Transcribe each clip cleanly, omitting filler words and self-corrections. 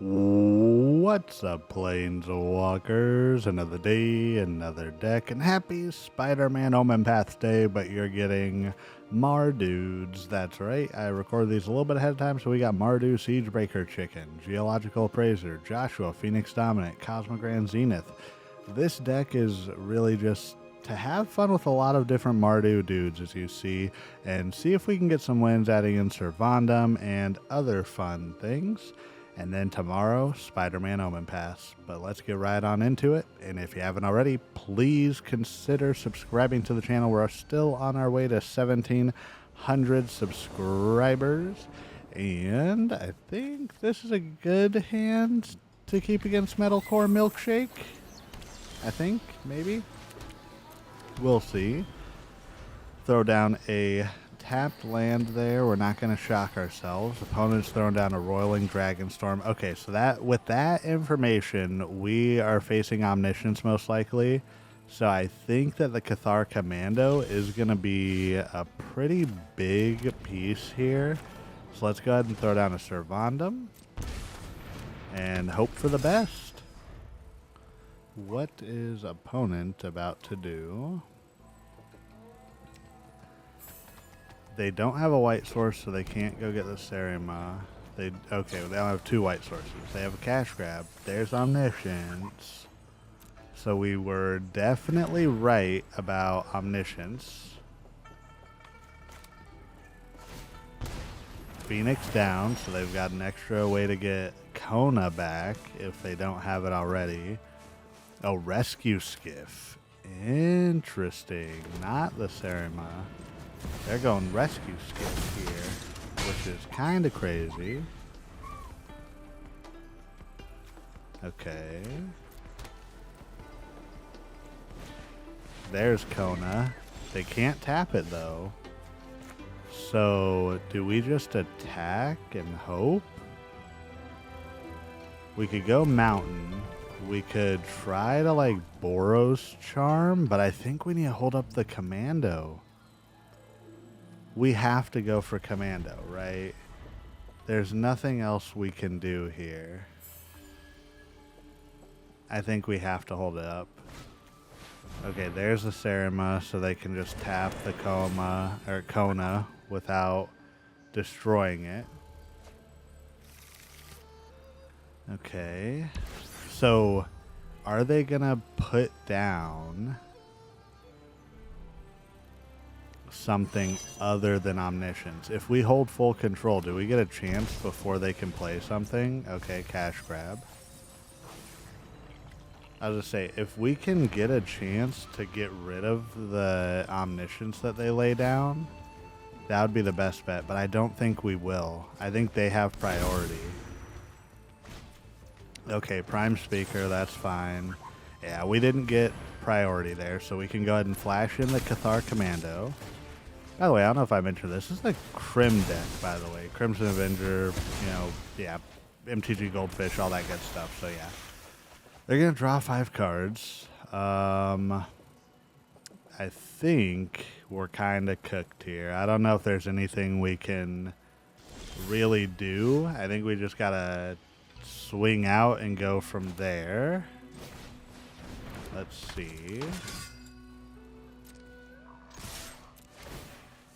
What's up, Planeswalkers? Another day, another deck, and happy Spider-Man Omen Path Day, but you're getting Mardudes. That's right, I recorded these a little bit ahead of time, so we got Mardu Siegebreaker Chicken, Geological Appraiser, Joshua, Phoenix Dominant, Cosmogrand Zenith. This deck is really just to have fun with a lot of different Mardu dudes, as you see, and see if we can get some wins adding in Sir Vondam and other fun things. And then tomorrow, Spider-Man Omen Pass. But let's get right on into it. And if you haven't already, please consider subscribing to the channel. We're still on our way to 1,700 subscribers. And I think this is a good hand to keep against Metalcore Milkshake. I think, maybe. We'll see. Throw down a tapped land there. We're not going to shock ourselves. Opponent's throwing down a Roiling Dragonstorm. Okay, so that with that information, we are facing Omniscience most likely. So I think that the Cathar Commando is going to be a pretty big piece here. So let's go ahead and throw down a Sir Vondam and hope for the best. What is opponent about to do? They don't have a white source, so they can't go get the Serima. Okay, they don't have two white sources. They have a cash grab. There's Omniscience. So we were definitely right about Omniscience. Phoenix down, so they've got an extra way to get Kona back if they don't have it already. Oh, Rescue Skiff. Interesting. Not the Serima. They're going Rescue Skiff here, which is kind of crazy. Okay. There's Kona. They can't tap it, though. So, do we just attack and hope? We could go Mountain. We could try to, like, Boros Charm, but I think we need to hold up the Commando. We have to go for Commando, right? There's nothing else we can do here. I think we have to hold it up. Okay, there's the Serima, so they can just tap the Kona without destroying it. Okay. So, are they gonna put down something other than Omniscience? If we hold full control, do we get a chance before they can play something? Okay, cash grab. I was gonna say, if we can get a chance to get rid of the Omniscience that they lay down, that would be the best bet, but I don't think we will. I think they have priority. Okay, Prime Speaker, that's fine. Yeah, we didn't get priority there, so we can go ahead and flash in the Cathar Commando. By the way, I don't know if I mentioned this. This is the Crim deck, by the way. Crimson Avenger, yeah, MTG Goldfish, all that good stuff. So, yeah. They're going to draw 5 cards. I think we're kind of cooked here. I don't know if there's anything we can really do. I think we just got to swing out and go from there. Let's see.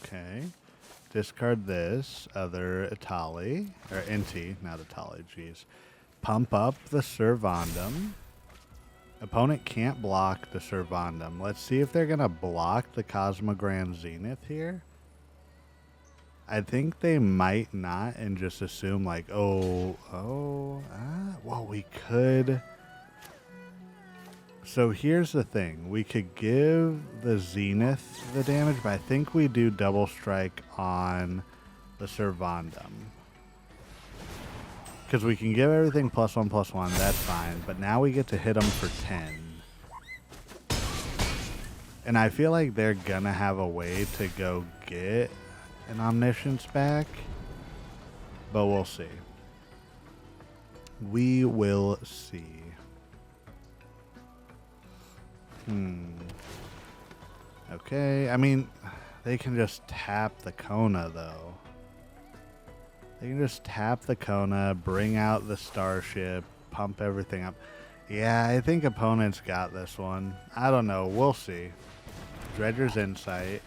Okay. Discard this. Other Itali. Or Inti. Not Itali. Jeez. Pump up the Sir Vondam. Opponent can't block the Sir Vondam. Let's see if they're going to block the Cosmogrand Zenith here. I think they might not and just assume like, well, we could. So here's the thing. We could give the Zenith the damage, but I think we do double strike on the Sir Vondam. Because we can give everything +1/+1, that's fine. But now we get to hit them for 10. And I feel like they're going to have a way to go get an Omniscience back. But we'll see. We will see. Okay, I mean, they can just tap the Kona, though. They can just tap the Kona, bring out the Starship, pump everything up. Yeah, I think opponents got this one. I don't know. We'll see. Dredger's Insight.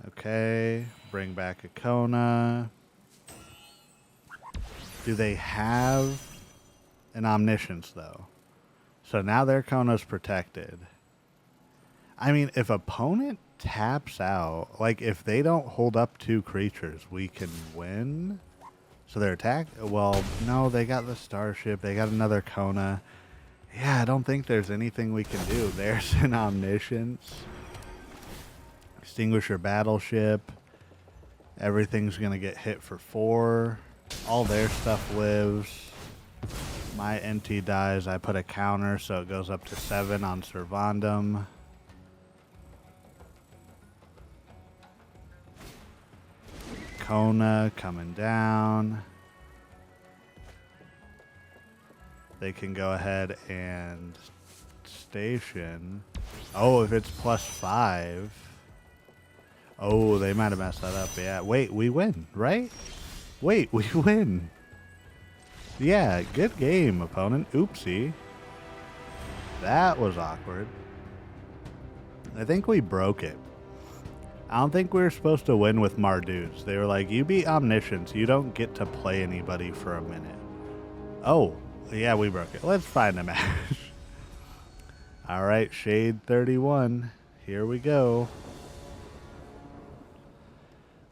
Okay. Bring back a Kona. Do they have an Omniscience, though? So now their Kona's protected. I mean, if opponent taps out, like if they don't hold up 2 creatures, we can win. So their attack, well, no, they got the Starship, they got another Kona. Yeah, I don't think there's anything we can do. There's an Omniscience. Extinguisher Battleship. Everything's gonna get hit for 4. All their stuff lives. My Inti dies, I put a counter, so it goes up to 7 on Sir Vondam. Kona coming down. They can go ahead and station. Oh, if it's +5. Oh, they might have messed that up. Yeah, wait, we win, right? Wait, we win. Yeah, good game, opponent. Oopsie. That was awkward. I think we broke it. I don't think we were supposed to win with Mardudes. They were like, you beat Omniscience. You don't get to play anybody for a minute. Oh, yeah, we broke it. Let's find a match. All right, Shade 31. Here we go.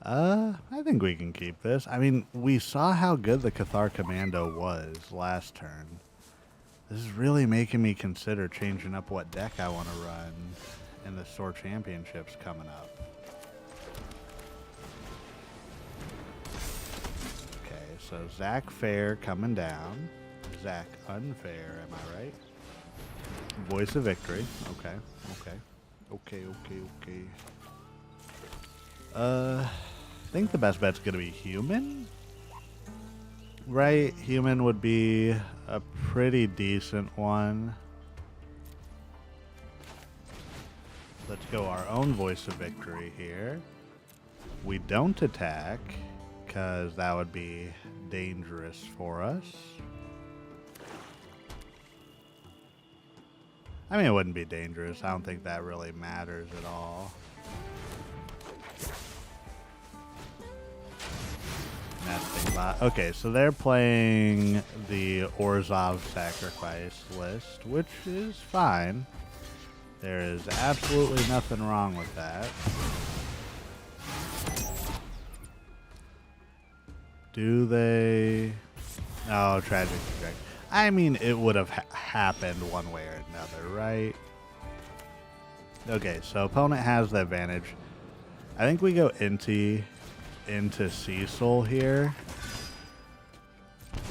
I think we can keep this. I mean, we saw how good the Cathar Commando was last turn. This is really making me consider changing up what deck I want to run in the Store Championships coming up. Okay, so Zack Fair coming down. Zack Unfair, am I right? Voice of Victory. Okay, okay. Okay. I think the best bet's gonna be Human. Right? Human would be a pretty decent one. Let's go our own Voice of Victory here. We don't attack, because that would be dangerous for us. I mean, it wouldn't be dangerous. I don't think that really matters at all. Okay, so they're playing the Orzhov Sacrifice list, which is fine. There is absolutely nothing wrong with that. Do they? Oh, Tragic Trajectory. I mean, it would have happened one way or another, right? Okay, so opponent has the advantage. I think we go Inti into Cecil here.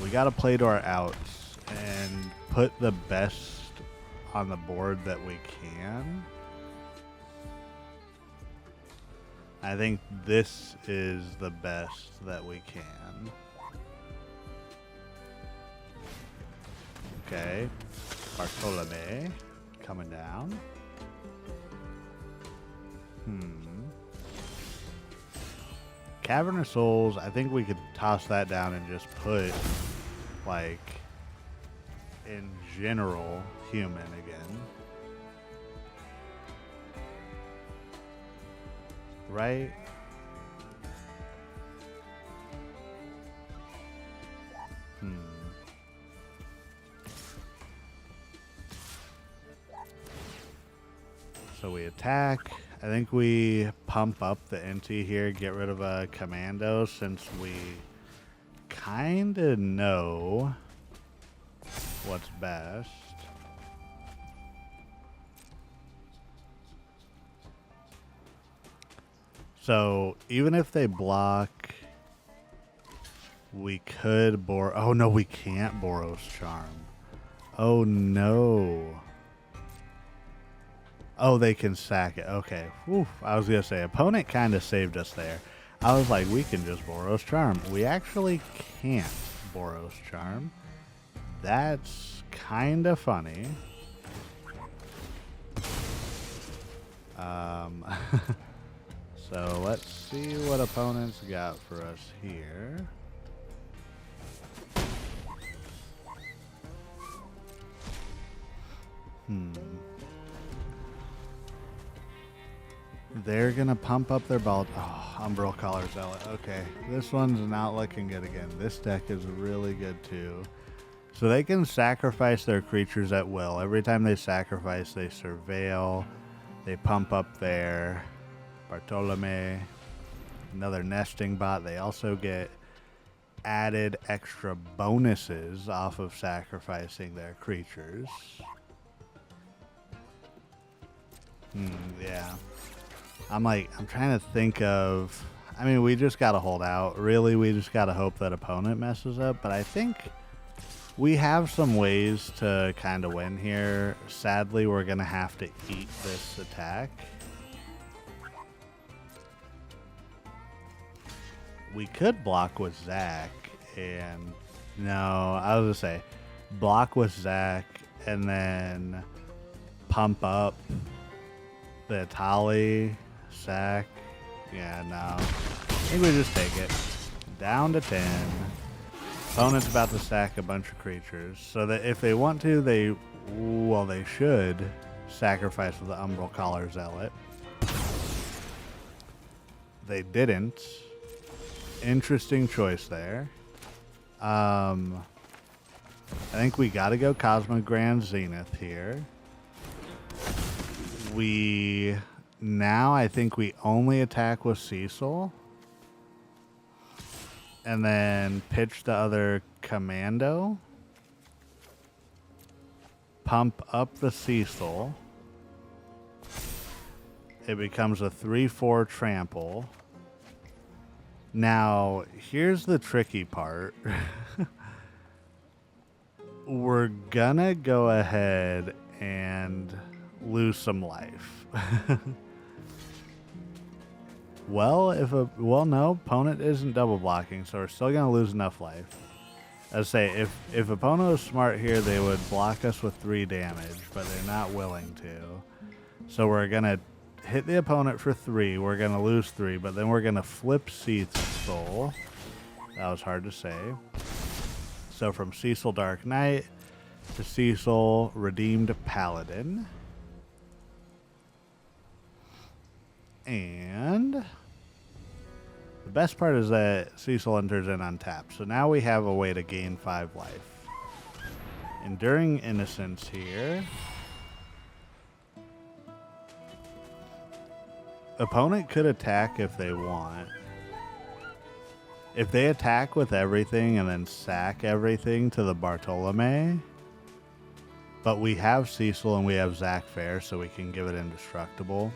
We got to play to our outs and put the best on the board that we can. I think this is the best that we can. Okay, Bartolome coming down. Cavern of Souls, I think we could toss that down and just put, like, in general, Human again. Right? So we attack. I think we pump up the Inti here, get rid of a Commando, since we kind of know what's best. So even if they block, we could oh no, we can't Boros Charm. Oh no. Oh, they can sack it. Okay. Whew. I was going to say, opponent kind of saved us there. I was like, we can just Boros Charm. We actually can't Boros Charm. That's kind of funny. Um, so let's see what opponents got for us here. They're gonna pump up their belt. Oh, Umbral Collar Zealot. Okay, this one's not looking good again. This deck is really good too. So they can sacrifice their creatures at will. Every time they sacrifice, they surveil. They pump up their Bartolome. Another nesting bot. They also get added extra bonuses off of sacrificing their creatures. Yeah. I'm trying to think of, I mean, we just got to hold out. Really, we just got to hope that opponent messes up. But I think we have some ways to kind of win here. Sadly, we're going to have to eat this attack. We could block with Zack and, no, I was going to say, block with Zack and then pump up the Tali, Sack. Yeah, no. I think we just take it. Down to 10. Opponent's about to sack a bunch of creatures. So that if they want to, they should sacrifice with the Umbral Collar Zealot. They didn't. Interesting choice there. I think we got to go Cosmogrand Zenith here. I think we only attack with Cecil. And then pitch the other Commando. Pump up the Cecil. It becomes a 3/4 trample. Now, here's the tricky part. We're gonna go ahead and lose some life. No, opponent isn't double blocking, so we're still gonna lose enough life. I'd say if opponent was smart here, they would block us with 3 damage, but they're not willing to. So we're gonna hit the opponent for 3. We're gonna lose 3, but then we're gonna flip Cecil. That was hard to say. So from Cecil Dark Knight to Cecil Redeemed Paladin. And the best part is that Cecil enters in untapped. So now we have a way to gain 5 life. Enduring Innocence here. Opponent could attack if they want. If they attack with everything and then sack everything to the Bartolome. But we have Cecil and we have Zack Fair, so we can give it indestructible.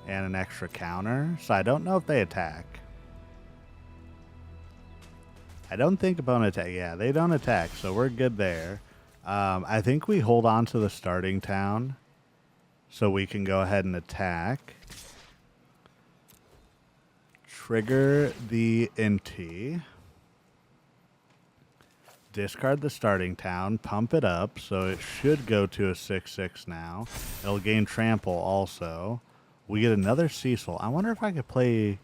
And an extra counter. So I don't know if they attack. I don't think opponent attack. Yeah, they don't attack, so we're good there. I think we hold on to the starting town so we can go ahead and attack. Trigger the Inti. Discard the starting town. Pump it up, so it should go to a 6/6 now. It'll gain trample also. We get another Cecil. I wonder if I could play...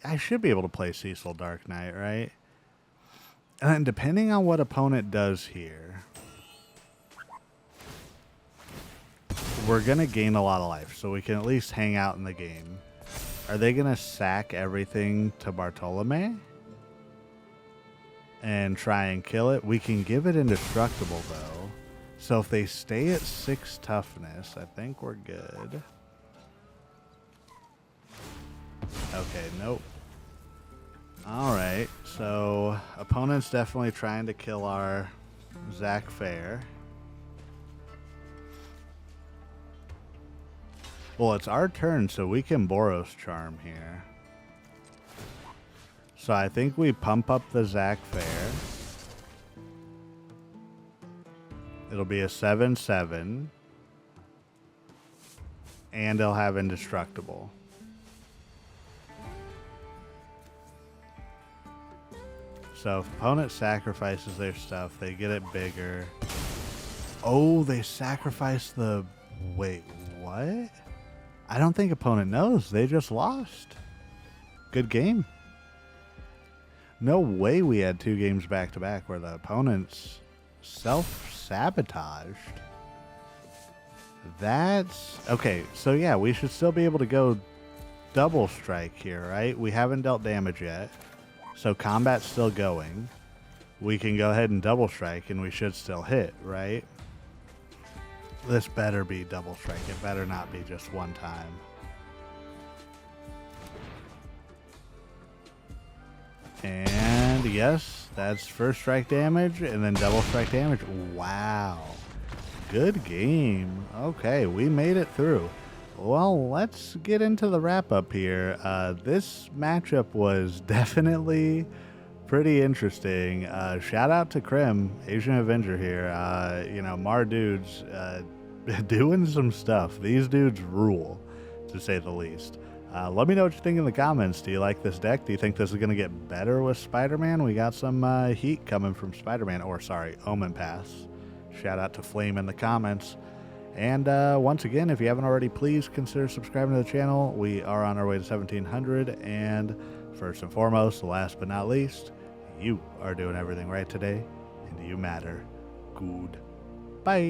I should be able to play Cecil Dark Knight, right? And then depending on what opponent does here, we're going to gain a lot of life, so we can at least hang out in the game. Are they going to sack everything to Bartolome and try and kill it? We can give it indestructible, though. So if they stay at 6 toughness, I think we're good. Okay, nope. Alright, so opponent's definitely trying to kill our Zack Fair. Well, it's our turn, so we can Boros Charm here. So I think we pump up the Zack Fair. It'll be a 7/7. And they'll have indestructible. So if opponent sacrifices their stuff, they get it bigger. Oh, they sacrifice the... Wait, what? I don't think opponent knows. They just lost. Good game. No way we had 2 games back-to-back where the opponents self-sabotaged. That's... Okay, so yeah, we should still be able to go double strike here, right? We haven't dealt damage yet, so combat's still going. We can go ahead and double strike, and we should still hit, right? This better be double strike. It better not be just one time. And yes, that's first strike damage and then double strike damage. Wow. Good game. Okay, we made it through. Well, let's get into the wrap up here. This matchup was definitely pretty interesting. Shout out to Krim, Asian Avenger here. You know, Mardudes doing some stuff. These dudes rule, to say the least. Let me know what you think in the comments. Do you like this deck? Do you think this is going to get better with Spider-Man? We got some heat coming from Spider-Man, or sorry, Omen Pass. Shout out to Flame in the comments. And once again, if you haven't already, please consider subscribing to the channel. We are on our way to 1,700. And first and foremost, last but not least, you are doing everything right today, and you matter. Good. Bye.